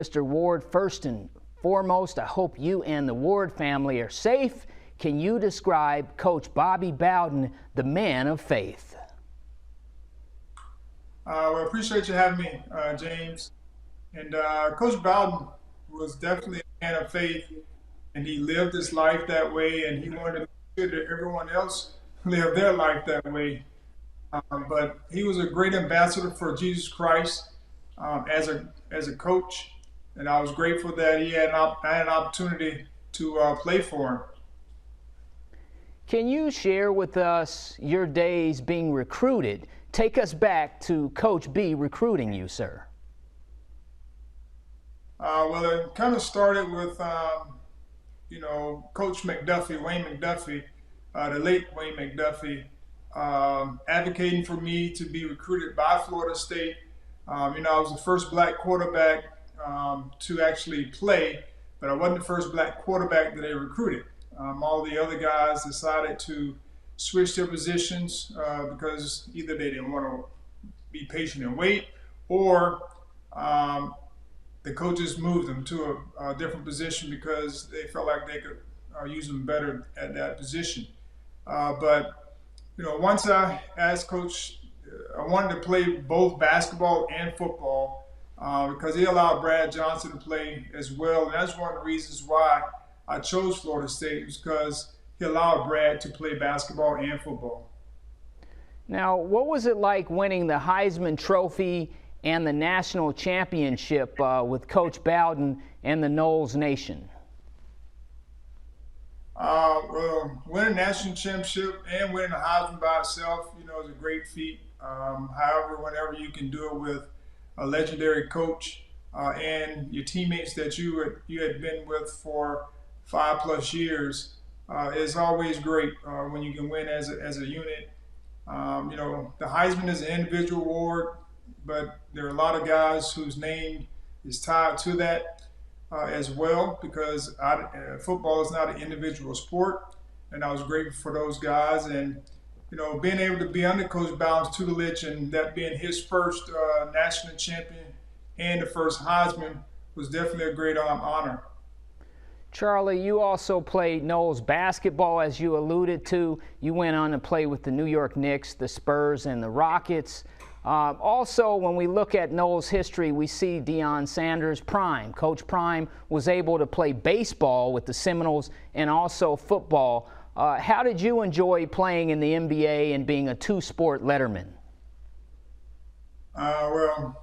Mr. Ward, first and foremost, I hope you and the Ward family are safe. Can you describe Coach Bobby Bowden, the man of faith? I appreciate you having me, James. And Coach Bowden was definitely a man of faith, and he lived his life that way, and he wanted to make sure that everyone else lived their life that way. But he was a great ambassador for Jesus Christ as a coach, and I was grateful that I had an opportunity to play for him. Can you share with us your days being recruited? Take us back to Coach B recruiting you, sir. Well, it kind of started with, Coach McDuffie, Wayne McDuffie, the late Wayne McDuffie, advocating for me to be recruited by Florida State. I was the first black quarterback to actually play, but I wasn't the first black quarterback that they recruited. All the other guys decided to switch their positions because either they didn't want to be patient and wait, or the coaches moved them to a different position because they felt like they could use them better at that position. But once I asked Coach, I wanted to play both basketball and football because he allowed Brad Johnson to play as well, and that's one of the reasons why I chose Florida State, was because he allowed Brad to play basketball and football. Now, what was it like winning the Heisman Trophy and the national championship with Coach Bowden and the Noles Nation? Well, winning a national championship and winning the Heisman by itself, is a great feat. However, whenever you can do it with a legendary coach and your teammates that you had been with for 5+ years, is always great when you can win as a unit. The Heisman is an individual award, but there are a lot of guys whose name is tied to that as well, because football is not an individual sport, and I was grateful for those guys. And being able to be under Coach Bowden's tutelage, and that being his first national champion and the first Heisman, was definitely a great honor. Charlie, you also played Noles basketball, as you alluded to. You went on to play with the New York Knicks, the Spurs, and the Rockets. Also, when we look at Noles history, we see Deion Sanders Prime. Coach Prime was able to play baseball with the Seminoles and also football. How did you enjoy playing in the NBA and being a two-sport letterman? Well,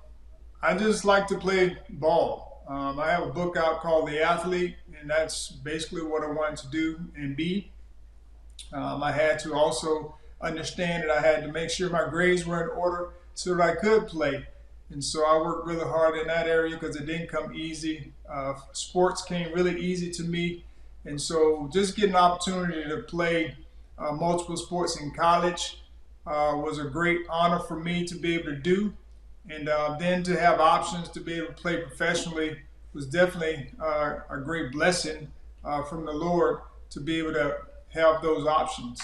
I just like to play ball. I have a book out called The Athlete, and that's basically what I wanted to do and be. I had to also understand that I had to make sure my grades were in order so that I could play. And so I worked really hard in that area because it didn't come easy. Sports came really easy to me. And so just getting an opportunity to play multiple sports in college was a great honor for me to be able to do. And then to have options to be able to play professionally was definitely a great blessing from the Lord to be able to have those options.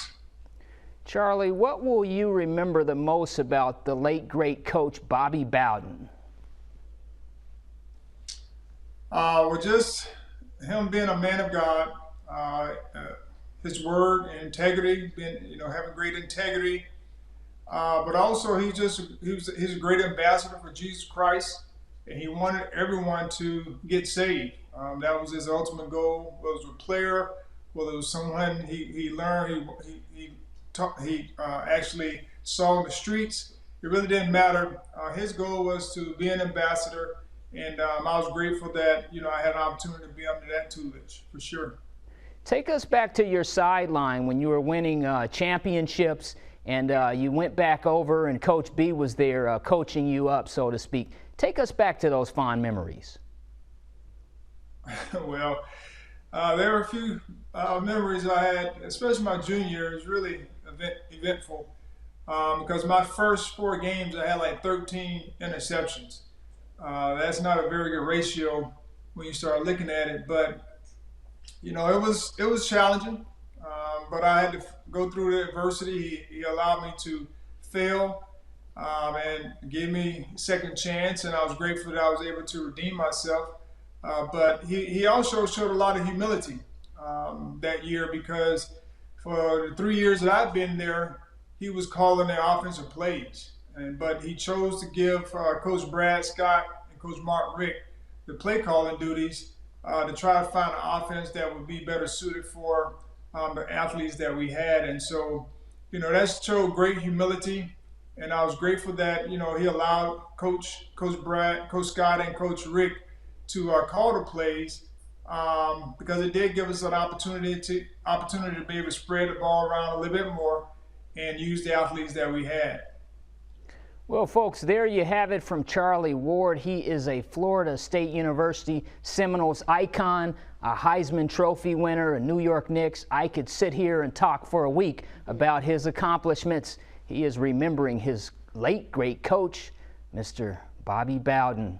Charlie, what will you remember the most about the late, great Coach Bobby Bowden? Well, just him being a man of God, his word and integrity, having great integrity. But also he's a great ambassador for Jesus Christ, and he wanted everyone to get saved. That was his ultimate goal. Whether it was a player, whether it was someone he learned, he actually saw in the streets. It really didn't matter. His goal was to be an ambassador, and I was grateful that I had an opportunity to be under that tutelage, for sure. Take us back to your sideline when you were winning championships, and you went back over and Coach B was there coaching you up, so to speak. Take us back to those fond memories. Well, there were a few memories I had, especially my junior year. It was really eventful because my first 4 games I had like 13 interceptions. That's not a very good ratio when you start looking at it, but it was challenging. But I had to go through the adversity. He allowed me to fail and gave me a second chance, and I was grateful that I was able to redeem myself. But he also showed a lot of humility that year, because for the 3 years that I've been there, he was calling the offensive plays. But he chose to give Coach Brad Scott and Coach Mark Richt the play calling duties to try to find an offense that would be better suited for the athletes that we had. And so, that showed great humility. And I was grateful that, he allowed Coach Brad, Coach Scott, and Coach Richt to call the plays, because it did give us an opportunity to be able to spread the ball around a little bit more and use the athletes that we had. Well, folks, there you have it from Charlie Ward. He is a Florida State University Seminoles icon, a Heisman Trophy winner, a New York Knicks. I could sit here and talk for a week about his accomplishments. He is remembering his late great coach, Mr. Bobby Bowden.